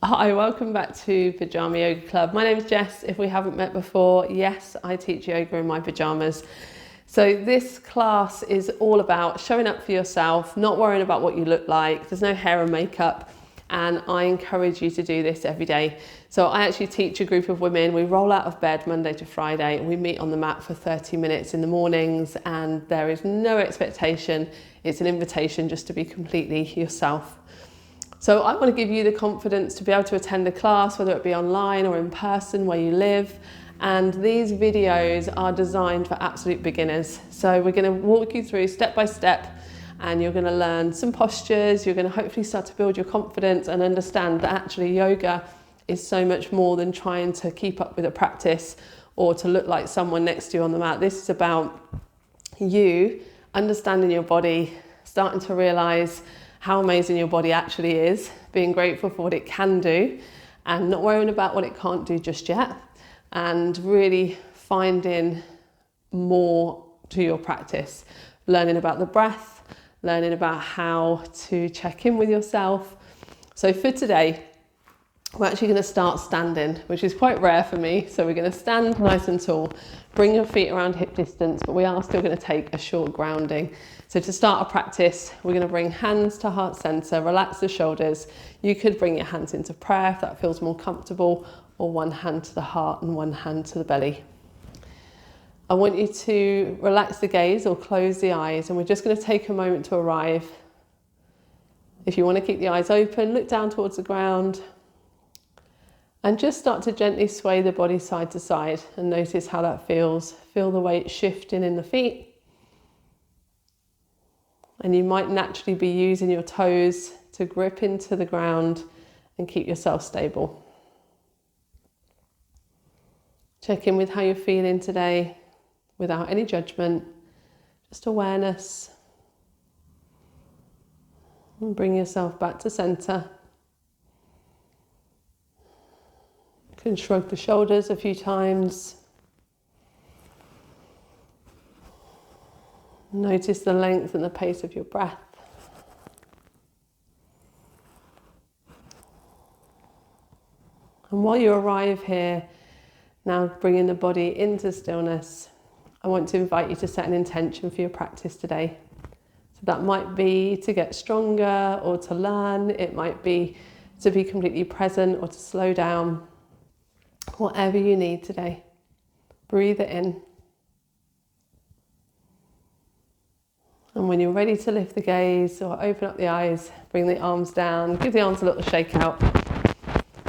Hi, welcome back to Pyjama Yoga Club. My name is Jess. If we haven't met before, yes, I teach yoga in my pyjamas. So this class is all about showing up for yourself, not worrying about what you look like. There's no hair and makeup, and I encourage you to do this every day. So I actually teach a group of women. We roll out of bed Monday to Friday, and we meet on the mat for 30 minutes in the mornings, and there is no expectation. It's an invitation just to be completely yourself. So I want to give you the confidence to be able to attend a class, whether it be online or in person where you live. And these videos are designed for absolute beginners. So we're going to walk you through step by step, and you're going to learn some postures. You're going to hopefully start to build your confidence and understand that actually yoga is so much more than trying to keep up with a practice or to look like someone next to you on the mat. This is about you understanding your body, starting to realize how amazing your body actually is, being grateful for what it can do and not worrying about what it can't do just yet, and really finding more to your practice, learning about the breath, learning about how to check in with yourself. So for today, we're actually going to start standing, which is quite rare for me. So we're going to stand nice and tall, bring your feet around hip distance, but we are still going to take a short grounding. So to start our practice, we're going to bring hands to heart center, relax the shoulders. You could bring your hands into prayer if that feels more comfortable, or one hand to the heart and one hand to the belly. I want you to relax the gaze or close the eyes, and we're just going to take a moment to arrive. If you want to keep the eyes open, look down towards the ground and just start to gently sway the body side to side and notice how that feels. Feel the weight shifting in the feet. And you might naturally be using your toes to grip into the ground and keep yourself stable. Check in with how you're feeling today without any judgment, just awareness. And bring yourself back to center. You can shrug the shoulders a few times. Notice the length and the pace of your breath. And while you arrive here, now bringing the body into stillness, I want to invite you to set an intention for your practice today. So that might be to get stronger or to learn. It might be to be completely present or to slow down. Whatever you need today, breathe it in. And when you're ready to lift the gaze or open up the eyes, bring the arms down, give the arms a little shake out.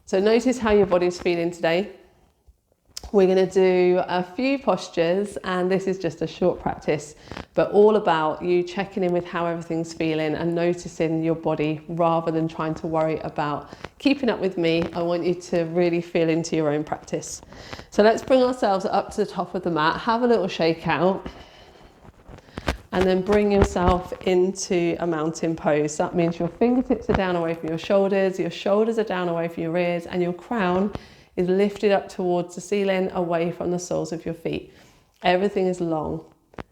So notice how your body's feeling today. We're going to do a few postures, and this is just a short practice, but all about you checking in with how everything's feeling and noticing your body rather than trying to worry about keeping up with me. I want you to really feel into your own practice. So let's bring ourselves up to the top of the mat, have a little shake out, and then bring yourself into a mountain pose. That means your fingertips are down away from your shoulders are down away from your ears, and your crown is lifted up towards the ceiling, away from the soles of your feet. Everything is long,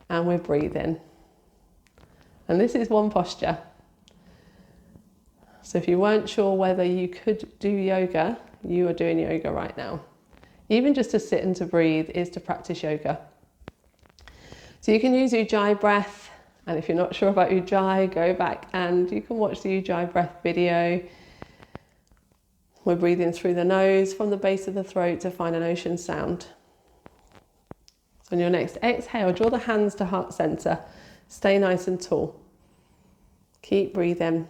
and we're breathing. And this is one posture. So if you weren't sure whether you could do yoga, you are doing yoga right now. Even just to sit and to breathe is to practice yoga. So you can use Ujjayi breath, and if you're not sure about Ujjayi, go back and you can watch the Ujjayi breath video. We're breathing through the nose from the base of the throat to find an ocean sound. So on your next exhale, draw the hands to heart center. Stay nice and tall. Keep breathing.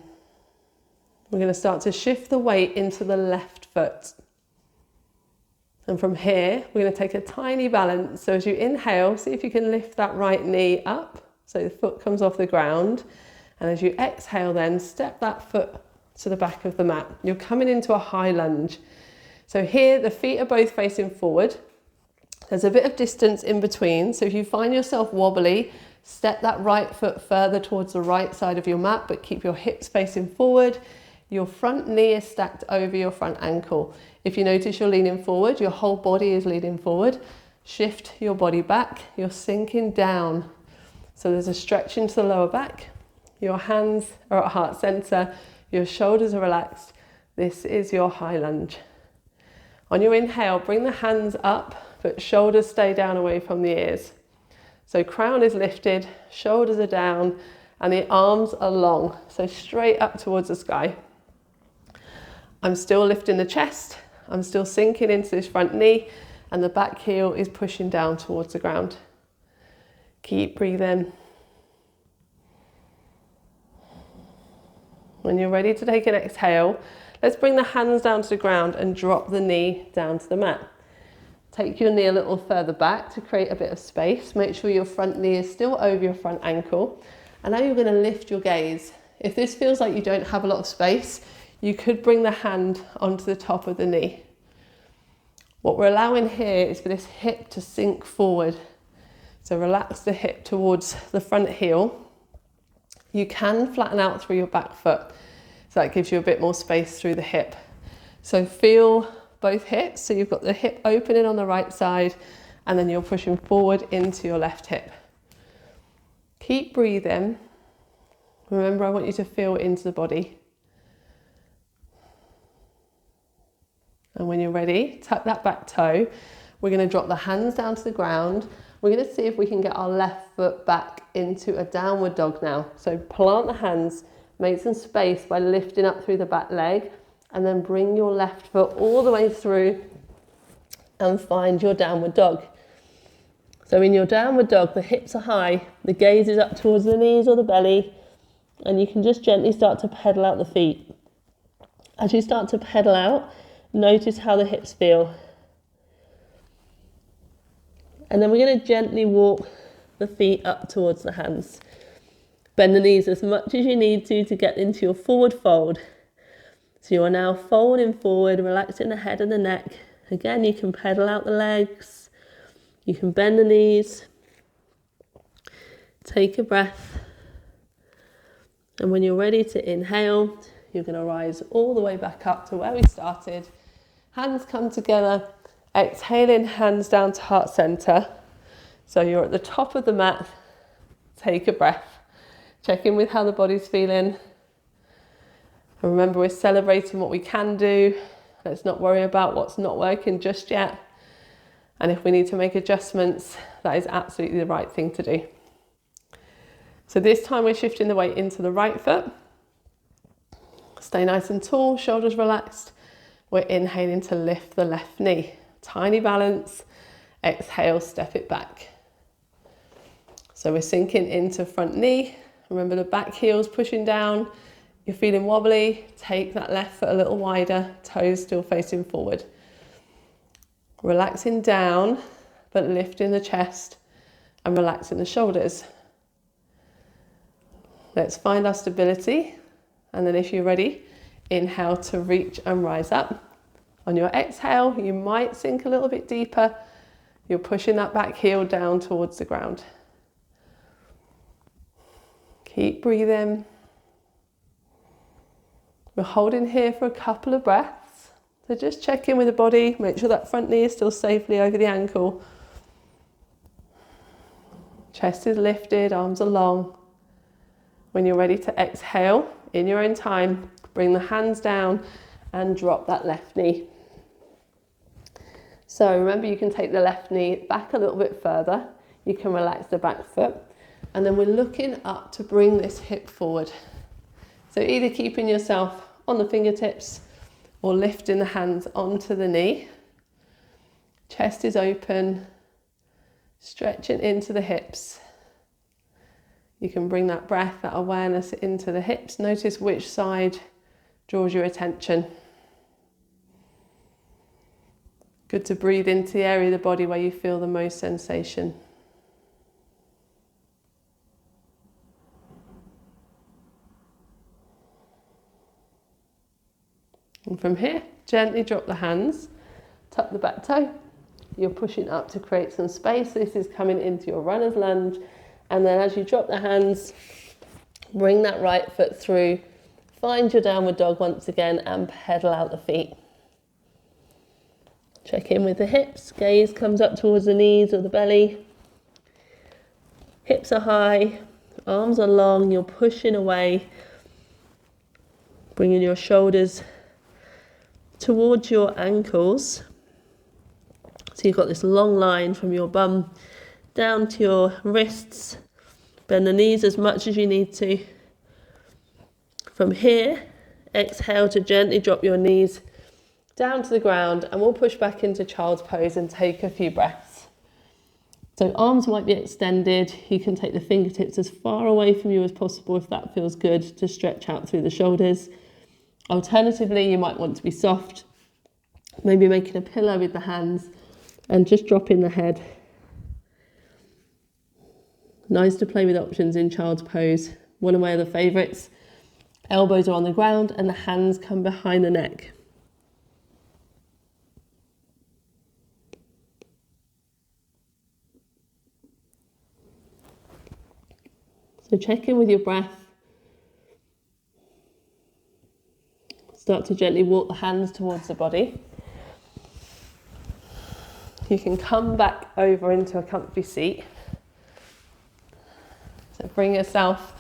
We're going to start to shift the weight into the left foot. And from here, we're going to take a tiny balance. So as you inhale, see if you can lift that right knee up so the foot comes off the ground. And as you exhale then, step that foot to the back of the mat. You're coming into a high lunge. So here, the feet are both facing forward. There's a bit of distance in between. So if you find yourself wobbly, step that right foot further towards the right side of your mat, but keep your hips facing forward. Your front knee is stacked over your front ankle. If you notice you're leaning forward, your whole body is leaning forward. Shift your body back. You're sinking down. So there's a stretch into the lower back. Your hands are at heart center. Your shoulders are relaxed. This is your high lunge. On your inhale, bring the hands up, but shoulders stay down away from the ears. So crown is lifted, shoulders are down, and the arms are long, so straight up towards the sky. I'm still lifting the chest, I'm still sinking into this front knee, and the back heel is pushing down towards the ground. Keep breathing. When you're ready to take an exhale, let's bring the hands down to the ground and drop the knee down to the mat. Take your knee a little further back to create a bit of space. Make sure your front knee is still over your front ankle. And now you're going to lift your gaze. If this feels like you don't have a lot of space, you could bring the hand onto the top of the knee. What we're allowing here is for this hip to sink forward. So relax the hip towards the front heel. You can flatten out through your back foot, so that gives you a bit more space through the hip. So feel both hips, so you've got the hip opening on the right side, and then you're pushing forward into your left hip. Keep breathing. Remember, I want you to feel into the body. And when you're ready, tuck that back toe. We're going to drop the hands down to the ground. We're going to see if we can get our left foot back into a downward dog now. So plant the hands, make some space by lifting up through the back leg, and then bring your left foot all the way through and find your downward dog. So in your downward dog, the hips are high, the gaze is up towards the knees or the belly, and you can just gently start to pedal out the feet. As you start to pedal out, notice how the hips feel. And then we're going to gently walk the feet up towards the hands. Bend the knees as much as you need to get into your forward fold. So you are now folding forward, relaxing the head and the neck. Again, you can pedal out the legs. You can bend the knees. Take a breath. And when you're ready to inhale, you're going to rise all the way back up to where we started. Hands come together. Exhaling, hands down to heart center. So you're at the top of the mat. Take a breath. Check in with how the body's feeling. And remember, we're celebrating what we can do. Let's not worry about what's not working just yet. And if we need to make adjustments, that is absolutely the right thing to do. So this time we're shifting the weight into the right foot. Stay nice and tall, shoulders relaxed. We're inhaling to lift the left knee. Tiny balance, exhale, step it back. So we're sinking into front knee. Remember the back heel's pushing down. You're feeling wobbly, take that left foot a little wider, toes still facing forward. Relaxing down, but lifting the chest and relaxing the shoulders. Let's find our stability. And then if you're ready, inhale to reach and rise up. On your exhale, you might sink a little bit deeper. You're pushing that back heel down towards the ground. Keep breathing. We're holding here for a couple of breaths. So just check in with the body, make sure that front knee is still safely over the ankle. Chest is lifted, arms are long. When you're ready to exhale, in your own time, bring the hands down and drop that left knee. So remember, you can take the left knee back a little bit further. You can relax the back foot. And then we're looking up to bring this hip forward. So either keeping yourself on the fingertips or lifting the hands onto the knee. Chest is open, stretching into the hips. You can bring that breath, that awareness into the hips. Notice which side draws your attention. Good to breathe into the area of the body where you feel the most sensation. And from here, gently drop the hands, tuck the back toe. You're pushing up to create some space. This is coming into your runner's lunge. And then as you drop the hands, bring that right foot through. Find your downward dog once again and pedal out the feet. Check in with the hips. Gaze comes up towards the knees or the belly. Hips are high, arms are long. You're pushing away. Bringing your shoulders towards your ankles. So you've got this long line from your bum down to your wrists. Bend the knees as much as you need to. From here, exhale to gently drop your knees down to the ground, and we'll push back into child's pose and take a few breaths. So arms might be extended. You can take the fingertips as far away from you as possible if that feels good, to stretch out through the shoulders. Alternatively, you might want to be soft, maybe making a pillow with the hands and just dropping the head. Nice to play with options in child's pose. One of my other favourites. Elbows are on the ground and the hands come behind the neck. So check in with your breath. Start to gently walk the hands towards the body. You can come back over into a comfy seat. So bring yourself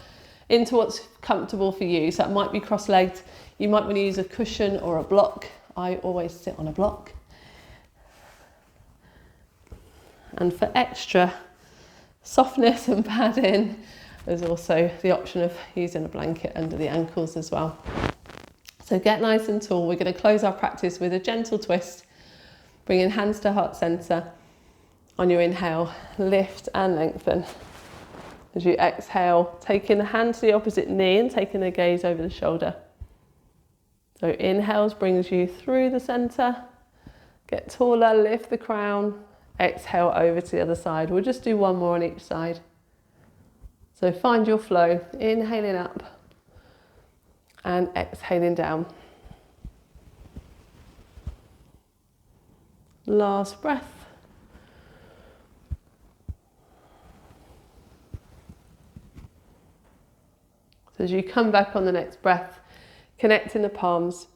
into what's comfortable for you. So that might be cross-legged. You might want to use a cushion or a block. I always sit on a block. And for extra softness and padding, there's also the option of using a blanket under the ankles as well. So get nice and tall. We're going to close our practice with a gentle twist, bringing hands to heart center. On your inhale, lift and lengthen. As you exhale, taking the hand to the opposite knee and taking the gaze over the shoulder. So inhales brings you through the center. Get taller, lift the crown. Exhale over to the other side. We'll just do one more on each side. So find your flow, inhaling up and exhaling down. Last breath. So as you come back on the next breath, connecting the palms,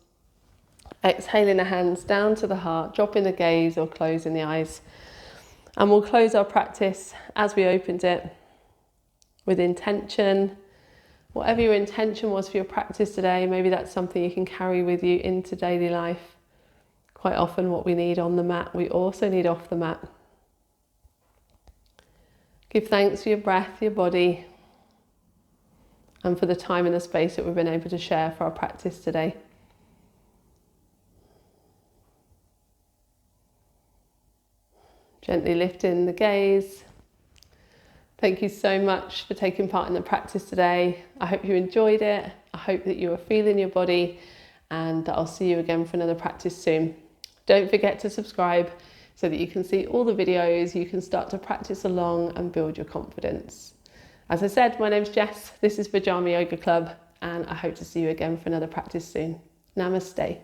exhaling the hands down to the heart, dropping the gaze or closing the eyes. And we'll close our practice as we opened it with intention. Whatever your intention was for your practice today, maybe that's something you can carry with you into daily life. Quite often what we need on the mat, we also need off the mat. Give thanks for your breath, your body, and for the time and the space that we've been able to share for our practice today. Gently lifting the gaze. Thank you so much for taking part in the practice today. I hope you enjoyed it. I hope that you are feeling your body, and that I'll see you again for another practice soon. Don't forget to subscribe so that you can see all the videos, you can start to practice along and build your confidence. As I said, my name's Jess, this is Pyjama Yoga Club, and I hope to see you again for another practice soon. Namaste.